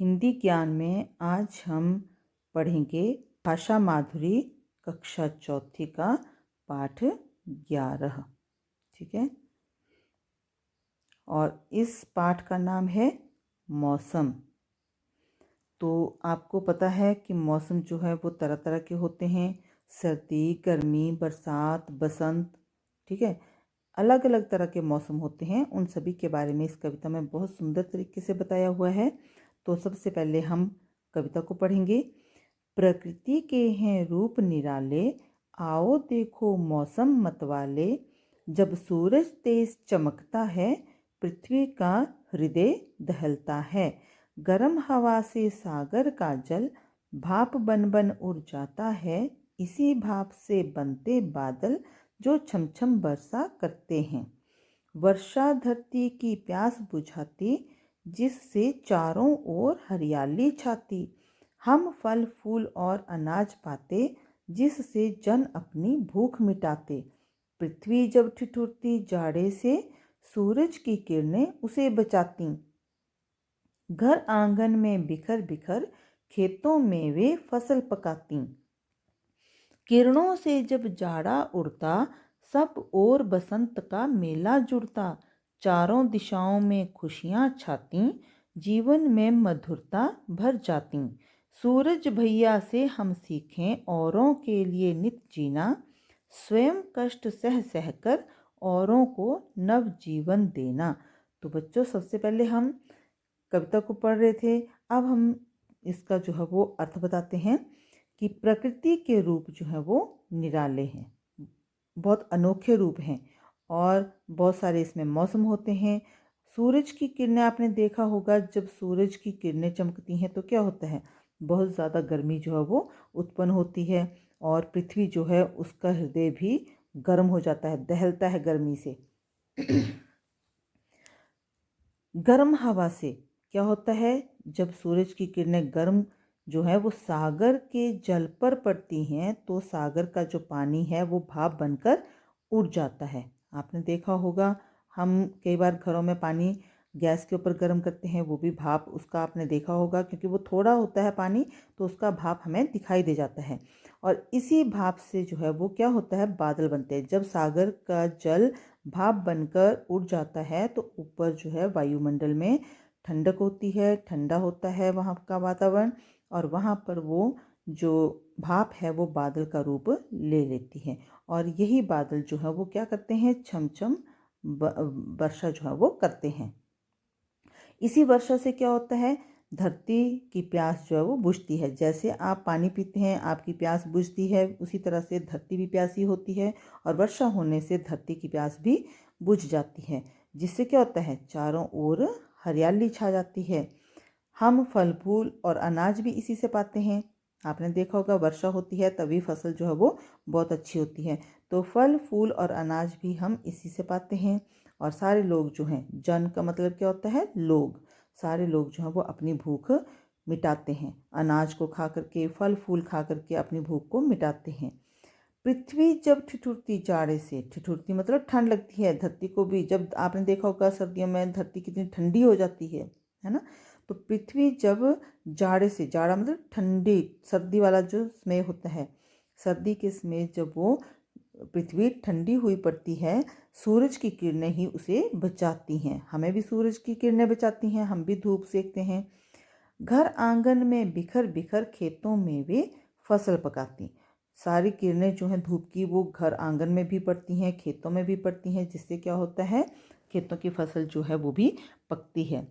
हिंदी ज्ञान में आज हम पढ़ेंगे भाषा माधुरी कक्षा चौथी का पाठ 11। ठीक है, और इस पाठ का नाम है मौसम। तो आपको पता है कि मौसम जो है वो तरह तरह के होते हैं, सर्दी, गर्मी, बरसात, बसंत। ठीक है, अलग अलग तरह के मौसम होते हैं। उन सभी के बारे में इस कविता में बहुत सुंदर तरीके से बताया हुआ है। तो सबसे पहले हम कविता को पढ़ेंगे। प्रकृति के हैं रूप निराले, आओ देखो मौसम मतवाले। जब सूरज तेज चमकता है, पृथ्वी का हृदय दहलता है। गर्म हवा से सागर का जल भाप बन बन उड़ जाता है। इसी भाप से बनते बादल जो छमछम वर्षा करते हैं। वर्षा धरती की प्यास बुझाती, जिससे चारों ओर हरियाली छाती। हम फल फूल और अनाज पाते, जिससे जन अपनी भूख मिटाते। पृथ्वी जब ठिठुरती जाड़े से, सूरज की किरणें उसे बचाती। घर आंगन में बिखर बिखर, खेतों में वे फसल पकाती। किरणों से जब जाड़ा उड़ता, सब ओर बसंत का मेला जुड़ता। चारों दिशाओं में खुशियां छाती, जीवन में मधुरता भर जाती। सूरज भैया से हम सीखें औरों के लिए नित जीना। स्वयं कष्ट सह सह कर औरों को नव जीवन देना। तो बच्चों, सबसे पहले हम कविता को पढ़ रहे थे, अब हम इसका जो है वो अर्थ बताते हैं कि प्रकृति के रूप जो है वो निराले हैं, बहुत अनोखे रूप हैं, और बहुत सारे इसमें मौसम होते हैं। सूरज की किरणें आपने देखा होगा, जब सूरज की किरणें चमकती हैं तो क्या होता है, बहुत ज़्यादा गर्मी जो है वो उत्पन्न होती है, और पृथ्वी जो है उसका हृदय भी गर्म हो जाता है, दहलता है गर्मी से। गर्म हवा से क्या होता है, जब सूरज की किरणें गर्म जो है वो सागर के जल पर पड़ती हैं, तो सागर का जो पानी है वो भाप बनकर उड़ जाता है। आपने देखा होगा, हम कई बार घरों में पानी गैस के ऊपर गर्म करते हैं, वो भी भाप उसका आपने देखा होगा, क्योंकि वो थोड़ा होता है पानी, तो उसका भाप हमें दिखाई दे जाता है। और इसी भाप से जो है वो क्या होता है, बादल बनते हैं। जब सागर का जल भाप बनकर उड़ जाता है, तो ऊपर जो है वायुमंडल में ठंडक होती है, ठंडा होता है वहाँ का वातावरण, और वहाँ पर वो जो भाप है वो बादल का रूप ले लेती है। और यही बादल जो है वो क्या करते हैं, छमछम वर्षा जो है वो करते हैं। इसी वर्षा से क्या होता है, धरती की प्यास जो है वो बुझती है। जैसे आप पानी पीते हैं, आपकी प्यास बुझती है, उसी तरह से धरती भी प्यासी होती है, और वर्षा होने से धरती की प्यास भी बुझ जाती है, जिससे क्या होता है, चारों ओर हरियाली छा जाती है। हम फल फूल और अनाज भी इसी से पाते हैं। आपने देखा होगा, वर्षा होती है तभी फसल जो है वो बहुत अच्छी होती है। तो फल फूल और अनाज भी हम इसी से पाते हैं। और सारे लोग जो हैं, जन का मतलब क्या होता है, लोग, सारे लोग जो हैं वो अपनी भूख मिटाते हैं, अनाज को खा करके, फल फूल खा करके अपनी भूख को मिटाते हैं। पृथ्वी जब ठिठुरती जाड़े से, ठिठुरती मतलब ठंड लगती है धरती को भी। जब आपने देखा होगा सर्दियों में धरती कितनी ठंडी हो जाती है ना। तो पृथ्वी जब जाड़े से, जाड़ा मतलब ठंडी, सर्दी वाला जो समय होता है, सर्दी के समय जब वो पृथ्वी ठंडी हुई पड़ती है, सूरज की किरणें ही उसे बचाती हैं। हमें भी सूरज की किरणें बचाती हैं, हम भी धूप सेकते हैं। घर आंगन में बिखर बिखर, खेतों में वे फसल पकाती। सारी किरणें जो हैं धूप की, वो घर आंगन में भी पड़ती हैं, खेतों में भी पड़ती हैं, जिससे क्या होता है, खेतों की फसल जो है वो भी पकती है।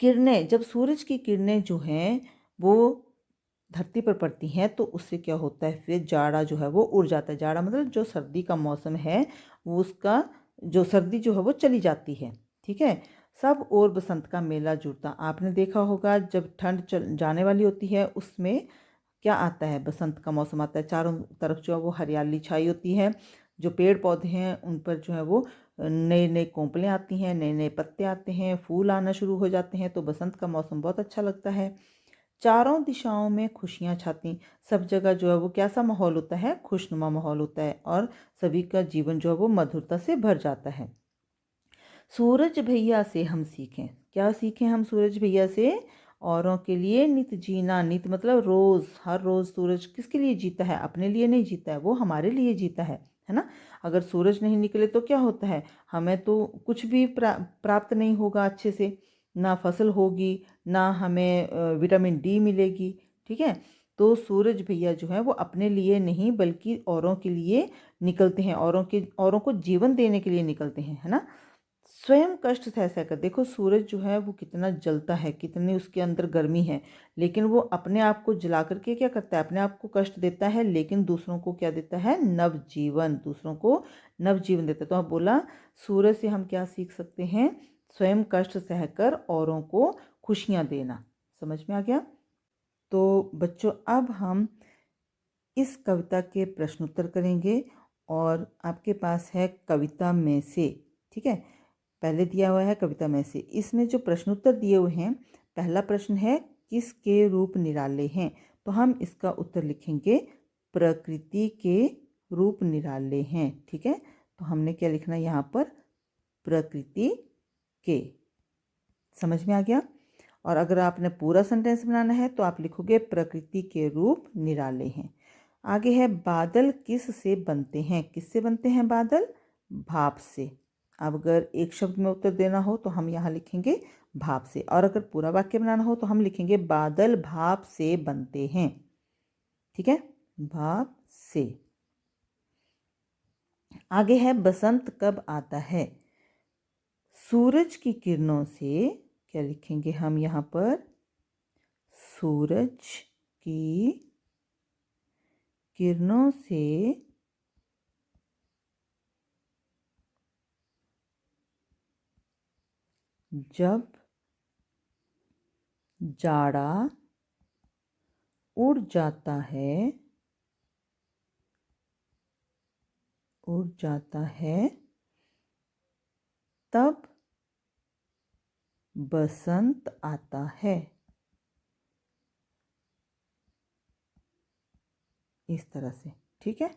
किरणें, जब सूरज की किरणें जो हैं वो धरती पर पड़ती हैं, तो उससे क्या होता है, फिर जाड़ा जो है वो उड़ जाता है। जाड़ा मतलब जो सर्दी का मौसम है, वो उसका जो सर्दी जो है वो चली जाती है। ठीक है, सब और बसंत का मेला जुड़ता। आपने देखा होगा, जब ठंड चल जाने वाली होती है, उसमें क्या आता है, बसंत का मौसम आता है। चारों तरफ जो है वो हरियाली छाई होती है, जो पेड़ पौधे हैं उन पर जो है वो नए नए कोंपलें आती हैं, नए नए पत्ते आते हैं, फूल आना शुरू हो जाते हैं। तो बसंत का मौसम बहुत अच्छा लगता है। चारों दिशाओं में खुशियां छाती, सब जगह जो है वो कैसा माहौल होता है, खुशनुमा माहौल होता है, और सभी का जीवन जो है वो मधुरता से भर जाता है। सूरज भैया से हम सीखें, क्या सीखें हम सूरज भैया से, औरों के लिए नित जीना, नित मतलब रोज़, हर रोज़ सूरज किसके लिए जीता है? अपने लिए नहीं जीता है, वो हमारे लिए जीता है ना? अगर सूरज नहीं निकले तो क्या होता है? हमें तो कुछ भी प्राप्त नहीं होगा अच्छे से, ना फसल होगी, ना हमें विटामिन डी मिलेगी, ठीक है? तो सूरज भैया जो है वो अपने लिए नहीं बल्कि औरों के लिए निकलते हैं, औरों को जीवन देने के लिए निकलते हैं, है ना? स्वयं कष्ट सह सहकर, देखो सूरज जो है वो कितना जलता है, कितनी उसके अंदर गर्मी है, लेकिन वो अपने आप को जला करके क्या करता है? अपने आप को कष्ट देता है, लेकिन दूसरों को क्या देता है? नवजीवन, दूसरों को नवजीवन देता है। तो आप बोला सूरज से हम क्या सीख सकते हैं? स्वयं कष्ट सहकर औरों को खुशियाँ देना। समझ में आ गया? तो बच्चों अब हम इस कविता के प्रश्नोत्तर करेंगे और आपके पास है कविता में से, ठीक है? पहले दिया हुआ है कविता में से, इसमें जो प्रश्नोत्तर दिए हुए हैं, पहला प्रश्न है किसके रूप निराले हैं? तो हम इसका उत्तर लिखेंगे प्रकृति के रूप निराले हैं, ठीक है? तो हमने क्या लिखना है यहाँ पर? प्रकृति के। समझ में आ गया? और अगर आपने पूरा सेंटेंस बनाना है तो आप लिखोगे प्रकृति के रूप निराले हैं। आगे है बादल किस से बनते हैं? किससे बनते हैं बादल? भाप से। अब अगर एक शब्द में उत्तर देना हो तो हम यहाँ लिखेंगे भाप से, और अगर पूरा वाक्य बनाना हो तो हम लिखेंगे बादल भाप से बनते हैं, ठीक है? भाप से। आगे है बसंत कब आता है? सूरज की किरणों से, क्या लिखेंगे हम यहाँ पर? सूरज की किरणों से जब जाड़ा उड़ जाता है, उड़ जाता है, तब बसंत आता है। इस तरह से, ठीक है?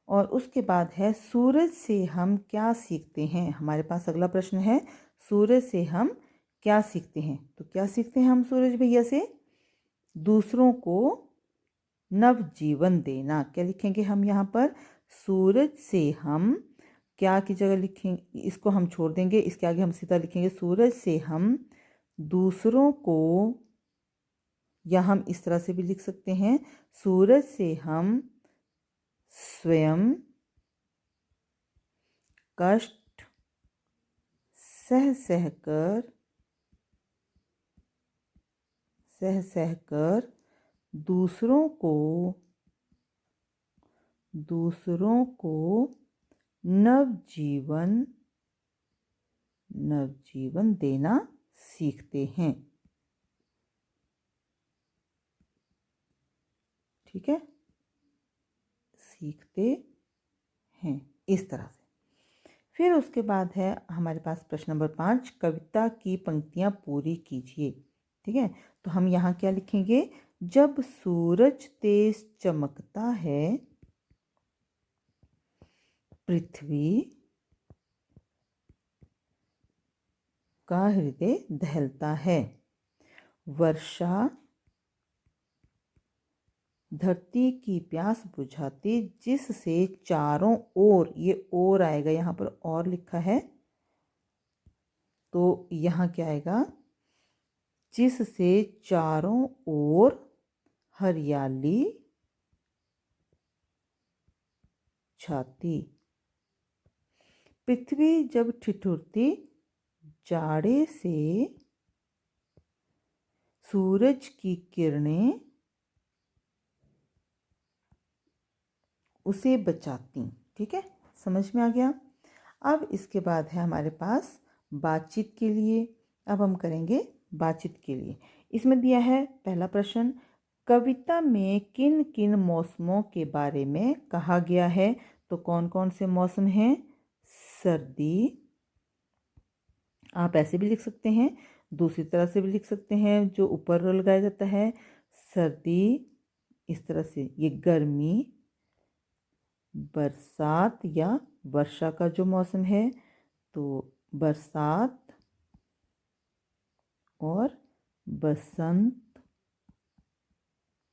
और उसके बाद है सूरज से हम क्या सीखते हैं? हमारे पास अगला प्रश्न है सूरज से हम क्या सीखते हैं? तो क्या सीखते हैं हम सूरज भैया से? दूसरों को नवजीवन देना। क्या लिखेंगे हम यहाँ पर? सूरज से हम क्या की जगह लिखेंगे, इसको हम छोड़ देंगे, इसके आगे हम सीधा लिखेंगे सूरज से हम दूसरों को, या हम इस तरह से भी लिख सकते हैं सूरज से हम स्वयं कष्ट सह सहकर दूसरों को नवजीवन देना सीखते हैं, ठीक है? सीखते हैं इस तरह से। फिर उसके बाद है हमारे पास प्रश्न नंबर 5, कविता की पंक्तियां पूरी कीजिए, ठीक है? तो हम यहाँ क्या लिखेंगे? जब सूरज तेज चमकता है, पृथ्वी का हृदय दहलता है, वर्षा धरती की प्यास बुझाती जिससे चारों ओर, ये और आएगा यहाँ पर, और लिखा है तो यहाँ क्या आएगा? जिससे चारों ओर हरियाली छाती, पृथ्वी जब ठिठुरती जाड़े से सूरज की किरणें उसे बचाती, ठीक है? समझ में आ गया? अब इसके बाद है हमारे पास बातचीत के लिए। अब हम करेंगे बातचीत के लिए। इसमें दिया है पहला प्रश्न, कविता में किन किन मौसमों के बारे में कहा गया है? तो कौन कौन से मौसम हैं? सर्दी, आप ऐसे भी लिख सकते हैं, दूसरी तरह से भी लिख सकते हैं जो ऊपर लगाया जाता है, सर्दी, इस तरह से ये गर्मी, बरसात या वर्षा का जो मौसम है तो बरसात और बसंत,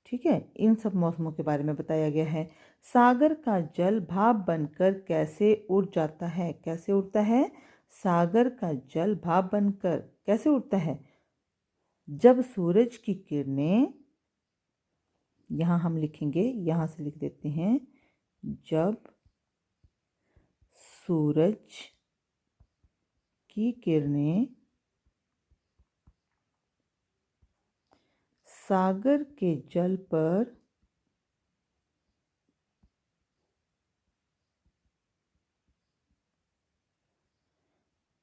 ठीक है। इन सब मौसमों के बारे में बताया गया है। सागर का जल भाप बनकर कैसे उड़ जाता है? कैसे उड़ता है? सागर का जल भाप बनकर कैसे उड़ता है? जब सूरज की किरणें, यहाँ हम लिखेंगे, यहाँ से लिख देते हैं, जब सूरज की किरणें सागर के जल पर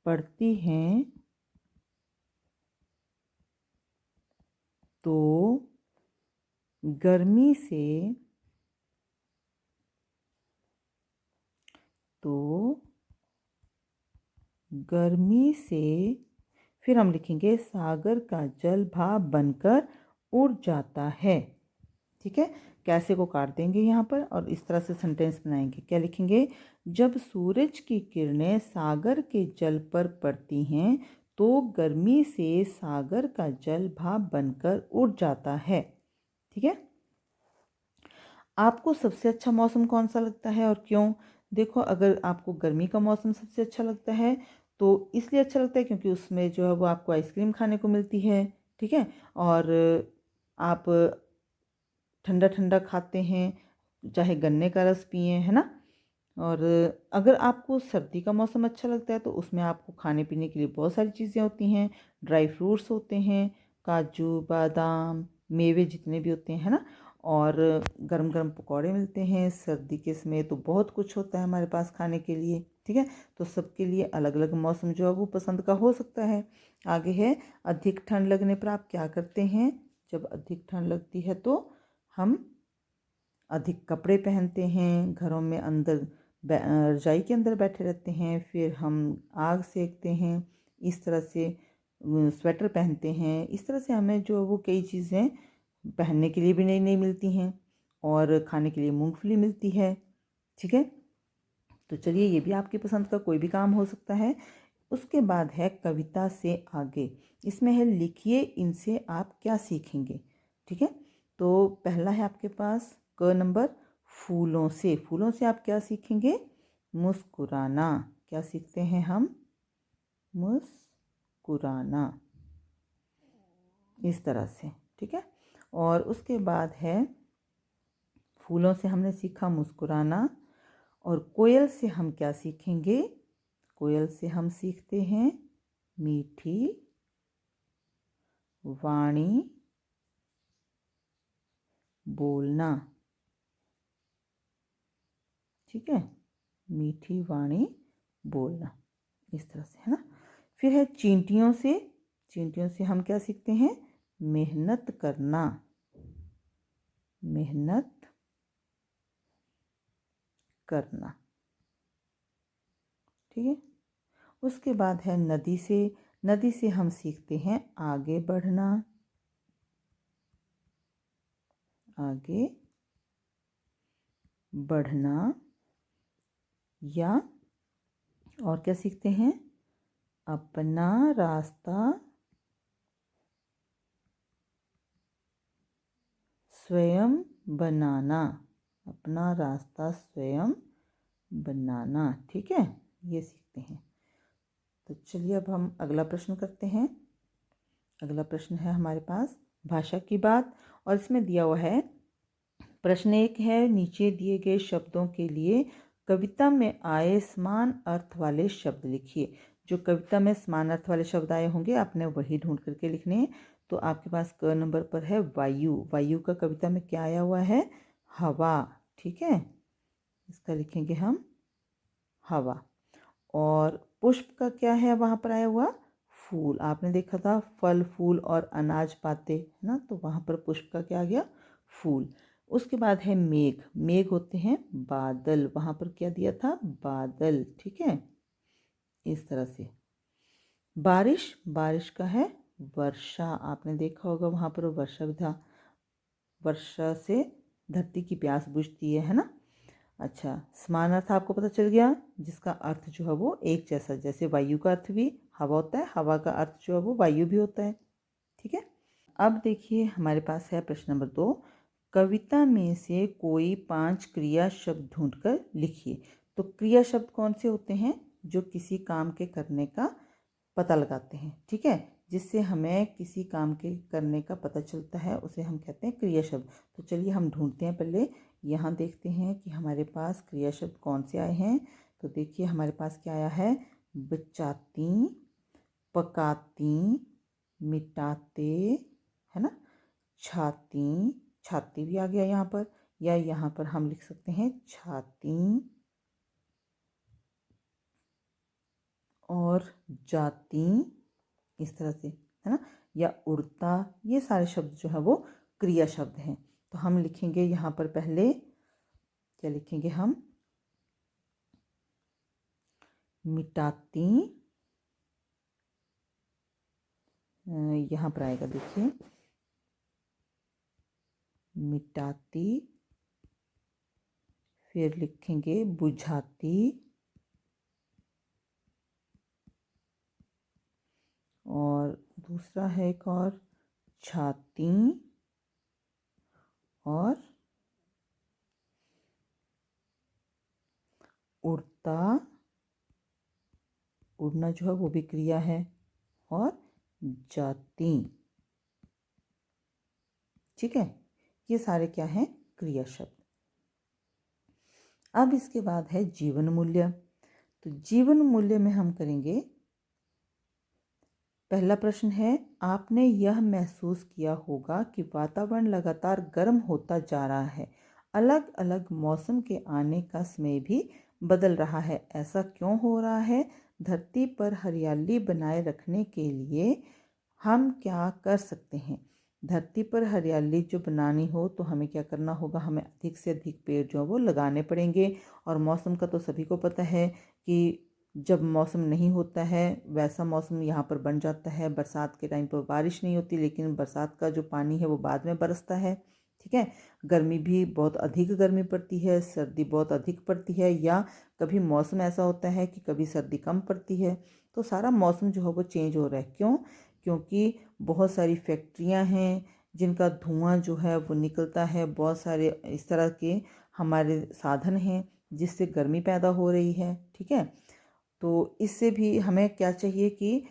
पड़ती हैं तो गर्मी से फिर हम लिखेंगे सागर का जल भाप बनकर उड़ जाता है, ठीक है। कैसे को काट देंगे यहाँ पर और इस तरह से सेंटेंस बनाएंगे। क्या लिखेंगे? जब सूरज की किरणें सागर के जल पर पड़ती हैं तो गर्मी से सागर का जल भाप बनकर उड़ जाता है, ठीक है। आपको सबसे अच्छा मौसम कौन सा लगता है और क्यों? देखो, अगर आपको गर्मी का मौसम सबसे अच्छा लगता है तो इसलिए अच्छा लगता है क्योंकि उसमें जो है वो आपको आइसक्रीम खाने को मिलती है, ठीक है। और आप ठंडा ठंडा खाते हैं, चाहे गन्ने का रस पिए, है ना। और अगर आपको सर्दी का मौसम अच्छा लगता है तो उसमें आपको खाने पीने के लिए बहुत सारी चीज़ें होती हैं, ड्राई फ्रूट्स होते हैं, काजू बादाम मेवे जितने भी होते हैं, है ना। और गरम गरम पकौड़े मिलते हैं सर्दी के समय, तो बहुत कुछ होता है हमारे पास खाने के लिए, ठीक है। तो सबके लिए अलग अलग मौसम जो है वो पसंद का हो सकता है। आगे है, अधिक ठंड लगने पर आप क्या करते हैं? जब अधिक ठंड लगती है तो हम अधिक कपड़े पहनते हैं, घरों में अंदर रजाई के अंदर बैठे रहते हैं, फिर हम आग सेकते हैं, इस तरह से स्वेटर पहनते हैं। इस तरह से हमें जो वो कई चीज़ें पहनने के लिए भी नई नई मिलती हैं और खाने के लिए मूंगफली मिलती है, ठीक है। तो चलिए, ये भी आपकी पसंद का कोई भी काम हो सकता है। उसके बाद है कविता से आगे, इसमें है लिखिए इनसे आप क्या सीखेंगे, ठीक है। तो पहला है आपके पास क नंबर, फूलों से। फूलों से आप क्या सीखेंगे? मुस्कुराना। क्या सीखते हैं हम? मुस्कुराना, इस तरह से, ठीक है। और उसके बाद है, फूलों से हमने सीखा मुस्कुराना, और कोयल से हम क्या सीखेंगे? कोयल से हम सीखते हैं मीठी वाणी बोलना, ठीक है। मीठी वाणी बोलना, इस तरह से, है ना। फिर है चींटियों से। चींटियों से हम क्या सीखते हैं? मेहनत करना। मेहनत करना, ठीक है। उसके बाद है नदी से। नदी से हम सीखते हैं आगे बढ़ना। आगे बढ़ना, या और क्या सीखते हैं? अपना रास्ता स्वयं बनाना। अपना रास्ता स्वयं बनाना, ठीक है, ये सीखते हैं। तो चलिए अब हम अगला प्रश्न करते हैं। अगला प्रश्न है हमारे पास भाषा की बात, और इसमें दिया हुआ है, प्रश्न 1 है, नीचे दिए गए शब्दों के लिए कविता में आए समान अर्थ वाले शब्द लिखिए। जो कविता में समान अर्थ वाले शब्द आए होंगे आपने वही ढूंढ करके लिखने हैं। तो आपके पास क नंबर पर है वायु। वायु का कविता में क्या आया हुआ है? हवा, ठीक है। इसका लिखेंगे हम हवा। और पुष्प का क्या है वहाँ पर आया हुआ? फूल। आपने देखा था फल फूल और अनाज पाते, है ना, तो वहाँ पर पुष्प का क्या आ गया? फूल। उसके बाद है मेघ। मेघ होते हैं बादल, वहाँ पर क्या दिया था? बादल, ठीक है, इस तरह से। बारिश, बारिश का है वर्षा। आपने देखा होगा वहाँ पर वर्षा भी था, वर्षा से धरती की प्यास बुझती है ना। अच्छा, समान अर्थ आपको पता चल गया, जिसका अर्थ जो है वो एक जैसा, जैसे वायु का अर्थ भी हवा होता है, हवा का अर्थ जो है वो वायु भी होता है, ठीक है। अब देखिए हमारे पास है प्रश्न नंबर 2। कविता में से कोई 5 क्रिया शब्द ढूंढकर लिखिए। तो क्रिया शब्द कौन से होते हैं? जो किसी काम के करने का पता लगाते हैं, ठीक है, जिससे हमें किसी काम के करने का पता चलता है, उसे हम कहते हैं क्रिया शब्द। तो चलिए हम ढूंढते हैं। पहले यहाँ देखते हैं कि हमारे पास क्रिया शब्द कौन से आए हैं। तो देखिए हमारे पास क्या आया है? बचाती, पकाती, मिटाते, है ना, छाती, छाती भी आ गया यहाँ पर, या यहाँ पर हम लिख सकते हैं छाती, और जाती, इस तरह से, है ना, या उड़ता। ये सारे शब्द जो है वो क्रिया शब्द हैं। तो हम लिखेंगे यहाँ पर पहले, क्या लिखेंगे हम? मिटाती, यहाँ पर आएगा देखिए, मिटाती, फिर लिखेंगे बुझाती, और दूसरा है एक और, छाती, और उड़ता, उड़ना जो है वो भी क्रिया है, और जाती। ठीक है, ये सारे क्या हैं? क्रिया शब्द। अब इसके बाद है जीवन मूल्य। तो जीवन मूल्य में हम करेंगे, पहला प्रश्न है, आपने यह महसूस किया होगा कि वातावरण लगातार गर्म होता जा रहा है, अलग अलग मौसम के आने का समय भी बदल रहा है, ऐसा क्यों हो रहा है? धरती पर हरियाली बनाए रखने के लिए हम क्या कर सकते हैं? धरती पर हरियाली जो बनानी हो तो हमें क्या करना होगा? हमें अधिक से अधिक पेड़ जो है वो लगाने पड़ेंगे। और मौसम का तो सभी को पता है कि जब मौसम नहीं होता है वैसा मौसम यहाँ पर बन जाता है। बरसात के टाइम पर बारिश नहीं होती, लेकिन बरसात का जो पानी है वो बाद में बरसता है। ठीक है, गर्मी भी बहुत अधिक गर्मी पड़ती है, सर्दी बहुत अधिक पड़ती है, या कभी मौसम ऐसा होता है कि कभी सर्दी कम पड़ती है। तो सारा मौसम जो है वो चेंज हो रहा है। क्यों? क्योंकि बहुत सारी फैक्ट्रियाँ हैं जिनका धुआं जो है वो निकलता है, बहुत सारे इस तरह के हमारे साधन हैं जिससे गर्मी पैदा हो रही है। ठीक है, तो इससे भी हमें क्या चाहिए कि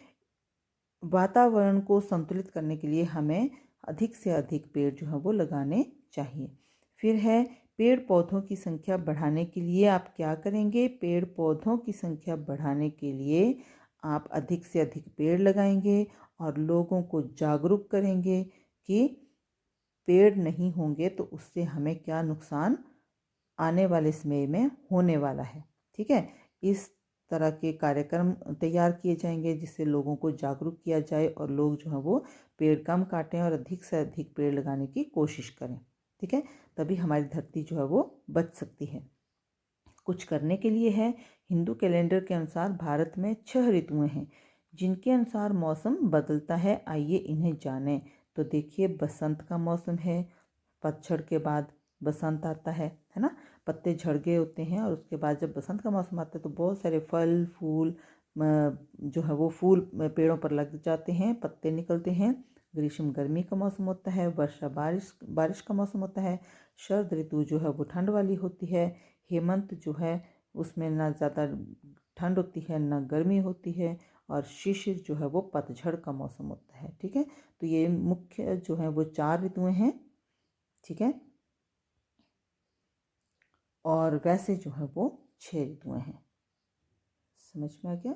वातावरण को संतुलित करने के लिए हमें अधिक से अधिक पेड़ जो है वो लगाने चाहिए। फिर है, पेड़ पौधों की संख्या बढ़ाने के लिए आप क्या करेंगे? पेड़ पौधों की संख्या बढ़ाने के लिए आप अधिक से अधिक पेड़ लगाएंगे और लोगों को जागरूक करेंगे कि पेड़ नहीं होंगे तो उससे हमें क्या नुकसान आने वाले समय में होने वाला है। ठीक है, इस तरह के कार्यक्रम तैयार किए जाएंगे जिससे लोगों को जागरूक किया जाए और लोग जो है वो पेड़ कम काटें और अधिक से अधिक पेड़ लगाने की कोशिश करें। ठीक है, तभी हमारी धरती जो है वो बच सकती है। कुछ करने के लिए है, हिंदू कैलेंडर के अनुसार भारत में 6 ऋतुएं हैं जिनके अनुसार मौसम बदलता है। आइए इन्हें जानें। तो देखिए, बसंत का मौसम है, पतझड़ के बाद बसंत आता है ना, पत्ते झड़ गए होते हैं और उसके बाद जब बसंत का मौसम आता है तो बहुत सारे फल फूल जो है वो फूल पेड़ों पर लग जाते हैं, पत्ते निकलते हैं। ग्रीष्म गर्मी का मौसम होता है, वर्षा बारिश बारिश का मौसम होता है, शरद ऋतु जो है वो ठंड वाली होती है, हेमंत जो है उसमें ना ज़्यादा ठंड होती है ना गर्मी होती है, और शिशिर जो है वो पतझड़ का मौसम होता है। ठीक है, तो ये मुख्य जो है वो 4 ऋतुएं हैं। ठीक है, और वैसे जो है वो 6 ऋतुएं हैं। समझ में आ गया?